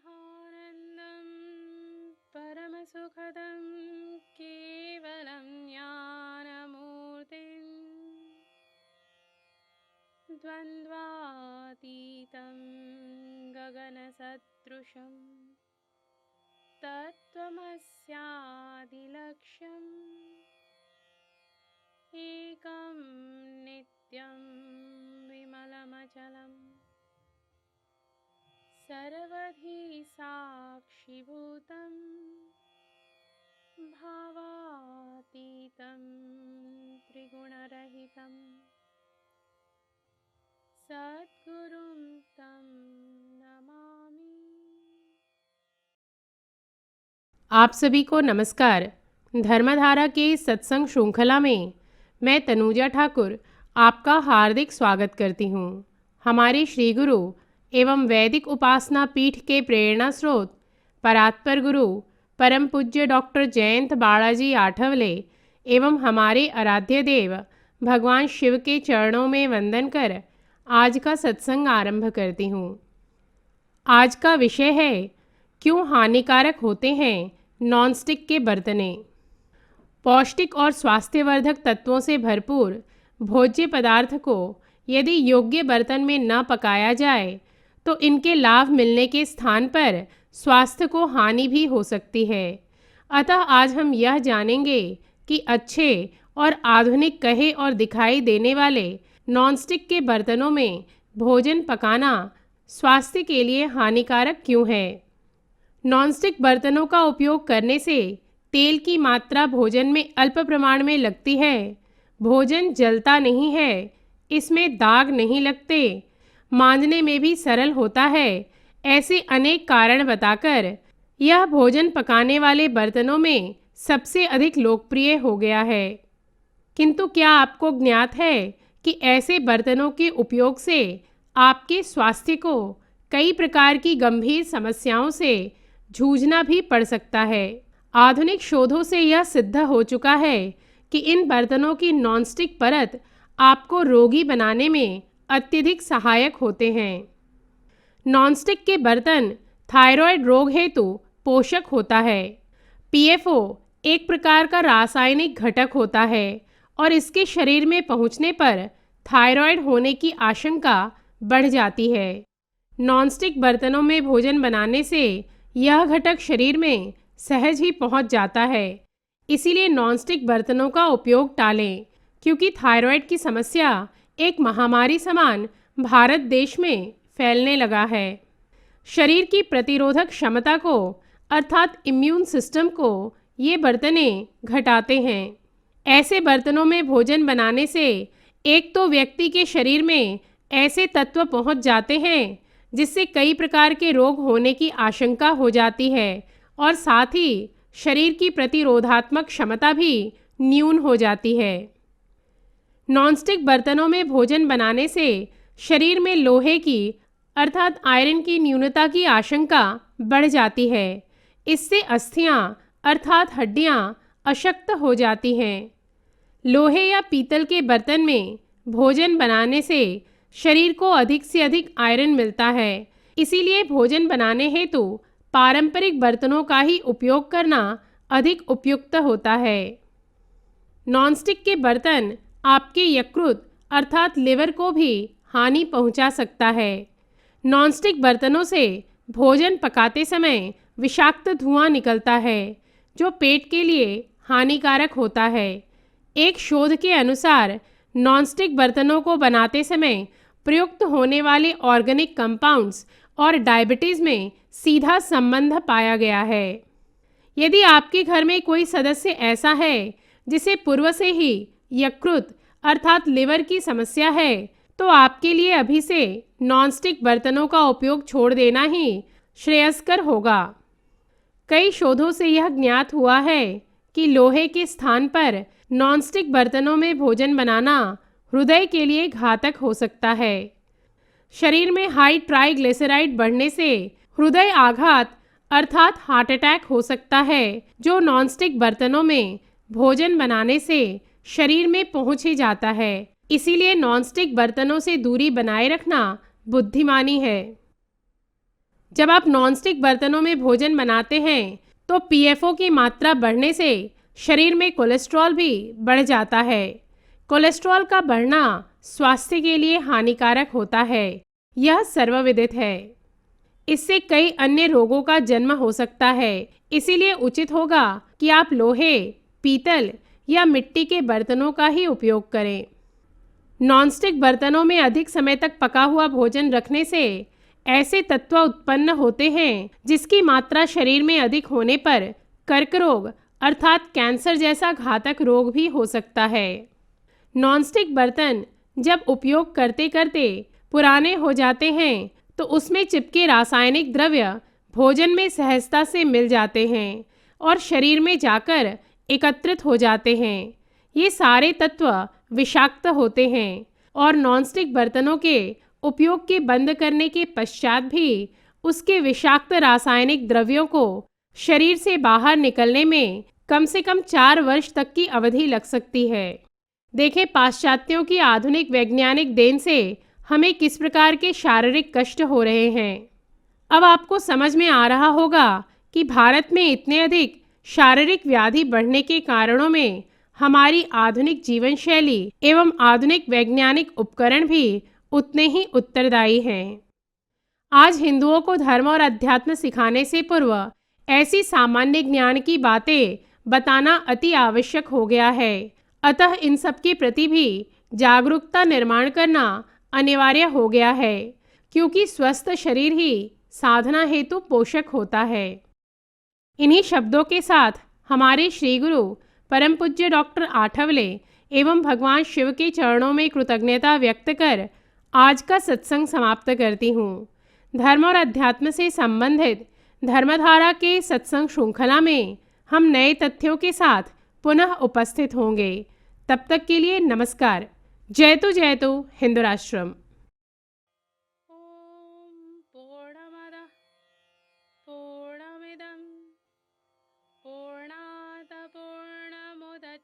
ब्रह्मानन्दं परमसुखदं केवलं ज्ञानमूर्तिं द्वन्द्वातीतं गगनसदृशं तत्त्वमस्यादिलक्ष्यम् एकं नित्यं विमलमचलम् सर्वधी साक्षिभूतं भावातीतं त्रिगुणरहितं सद्गुरुं तं नमामि। आप सभी को नमस्कार। धर्मधारा के सत्संग श्रृंखला में मैं तनुजा ठाकुर आपका हार्दिक स्वागत करती हूँ। हमारे श्री गुरु एवं वैदिक उपासना पीठ के प्रेरणा स्रोत परात्पर गुरु परम पूज्य डॉक्टर जयंत बालाजी आठवले एवं हमारे आराध्य देव भगवान शिव के चरणों में वंदन कर आज का सत्संग आरंभ करती हूँ। आज का विषय है, क्यों हानिकारक होते हैं नॉनस्टिक के बर्तने। पौष्टिक और स्वास्थ्यवर्धक तत्वों से भरपूर भोज्य पदार्थ को यदि योग्य बर्तन में न पकाया जाए तो इनके लाभ मिलने के स्थान पर स्वास्थ्य को हानि भी हो सकती है। अतः आज हम यह जानेंगे कि अच्छे और आधुनिक कहे और दिखाई देने वाले नॉनस्टिक के बर्तनों में भोजन पकाना स्वास्थ्य के लिए हानिकारक क्यों है। नॉनस्टिक बर्तनों का उपयोग करने से तेल की मात्रा भोजन में अल्प प्रमाण में लगती है, भोजन जलता नहीं है, इसमें दाग नहीं लगते, मांजने में भी सरल होता है। ऐसे अनेक कारण बताकर यह भोजन पकाने वाले बर्तनों में सबसे अधिक लोकप्रिय हो गया है। किंतु क्या आपको ज्ञात है कि ऐसे बर्तनों के उपयोग से आपके स्वास्थ्य को कई प्रकार की गंभीर समस्याओं से जूझना भी पड़ सकता है। आधुनिक शोधों से यह सिद्ध हो चुका है कि इन बर्तनों की नॉनस्टिक परत आपको रोगी बनाने में अत्यधिक सहायक होते हैं। नॉनस्टिक के बर्तन थायराइड रोग हेतु पोषक होता है। पीएफओ एक प्रकार का रासायनिक घटक होता है और इसके शरीर में पहुंचने पर थायराइड होने की आशंका बढ़ जाती है। नॉनस्टिक बर्तनों में भोजन बनाने से यह घटक शरीर में सहज ही पहुंच जाता है। इसीलिए नॉनस्टिक बर्तनों का उपयोग टालें, क्योंकि थायराइड की समस्या एक महामारी समान भारत देश में फैलने लगा है। शरीर की प्रतिरोधक क्षमता को अर्थात इम्यून सिस्टम को ये बर्तने घटाते हैं। ऐसे बर्तनों में भोजन बनाने से एक तो व्यक्ति के शरीर में ऐसे तत्व पहुंच जाते हैं जिससे कई प्रकार के रोग होने की आशंका हो जाती है और साथ ही शरीर की प्रतिरोधात्मक क्षमता भी न्यून हो जाती है। नॉनस्टिक बर्तनों में भोजन बनाने से शरीर में लोहे की अर्थात आयरन की न्यूनता की आशंका बढ़ जाती है। इससे अस्थियां अर्थात हड्डियां अशक्त हो जाती हैं। लोहे या पीतल के बर्तन में भोजन बनाने से शरीर को अधिक से अधिक आयरन मिलता है। इसीलिए भोजन बनाने हेतु पारंपरिक बर्तनों का ही उपयोग करना अधिक उपयुक्त होता है। नॉनस्टिक के बर्तन आपके यकृत अर्थात लिवर को भी हानि पहुंचा सकता है। नॉनस्टिक बर्तनों से भोजन पकाते समय विषाक्त धुआं निकलता है जो पेट के लिए हानिकारक होता है। एक शोध के अनुसार नॉनस्टिक बर्तनों को बनाते समय प्रयुक्त होने वाले ऑर्गेनिक कंपाउंड्स और डायबिटीज़ में सीधा संबंध पाया गया है। यदि आपके घर में कोई सदस्य ऐसा है जिसे पूर्व से ही यकृत अर्थात लिवर की समस्या है तो आपके लिए अभी से नॉनस्टिक बर्तनों का उपयोग छोड़ देना ही श्रेयस्कर होगा। कई शोधों से यह ज्ञात हुआ है कि लोहे के स्थान पर नॉनस्टिक बर्तनों में भोजन बनाना हृदय के लिए घातक हो सकता है। शरीर में हाई ट्राइग्लिसराइड बढ़ने से हृदय आघात अर्थात हार्ट अटैक हो सकता है, जो नॉनस्टिक बर्तनों में भोजन बनाने से शरीर में पहुंच ही जाता है। इसीलिए नॉनस्टिक बर्तनों से दूरी बनाए रखना बुद्धिमानी है। जब आप नॉनस्टिक बर्तनों में भोजन बनाते हैं तो पीएफओ की मात्रा बढ़ने से शरीर में कोलेस्ट्रॉल भी बढ़ जाता है। कोलेस्ट्रॉल का बढ़ना स्वास्थ्य के लिए हानिकारक होता है, यह सर्वविदित है। इससे कई अन्य रोगों का जन्म हो सकता है। इसीलिए उचित होगा कि आप लोहे, पीतल या मिट्टी के बर्तनों का ही उपयोग करें। नॉनस्टिक बर्तनों में अधिक समय तक पका हुआ भोजन रखने से ऐसे तत्व उत्पन्न होते हैं जिसकी मात्रा शरीर में अधिक होने पर कर्क रोग अर्थात कैंसर जैसा घातक रोग भी हो सकता है। नॉनस्टिक बर्तन जब उपयोग करते करते पुराने हो जाते हैं तो उसमें चिपके रासायनिक द्रव्य भोजन में सहजता से मिल जाते हैं और शरीर में जाकर एकत्रित हो जाते हैं। ये सारे तत्व विषाक्त होते हैं और नॉनस्टिक बर्तनों के उपयोग के बंद करने के पश्चात भी उसके विषाक्त रासायनिक द्रव्यों को शरीर से बाहर निकलने में कम से कम 4 वर्ष तक की अवधि लग सकती है। देखें, पाश्चात्यों की आधुनिक वैज्ञानिक देन से हमें किस प्रकार के शारीरिक कष्ट हो रहे हैं। अब आपको समझ में आ रहा होगा कि भारत में इतने अधिक शारीरिक व्याधि बढ़ने के कारणों में हमारी आधुनिक जीवन शैली एवं आधुनिक वैज्ञानिक उपकरण भी उतने ही उत्तरदायी हैं। आज हिंदुओं को धर्म और अध्यात्म सिखाने से पूर्व ऐसी सामान्य ज्ञान की बातें बताना अति आवश्यक हो गया है। अतः इन सब के प्रति भी जागरूकता निर्माण करना अनिवार्य हो गया है, क्योंकि स्वस्थ शरीर ही साधना हेतु पोषक होता है। इन्हीं शब्दों के साथ हमारे श्री गुरु परम पूज्य डॉक्टर आठवले एवं भगवान शिव के चरणों में कृतज्ञता व्यक्त कर आज का सत्संग समाप्त करती हूँ। धर्म और अध्यात्म से संबंधित धर्मधारा के सत्संग श्रृंखला में हम नए तथ्यों के साथ पुनः उपस्थित होंगे। तब तक के लिए नमस्कार। जयतु हिंदू राष्ट्रम। ॐ पूर्णमदः पूर्णमिदं पूर्णात् पूर्णमुदच्यते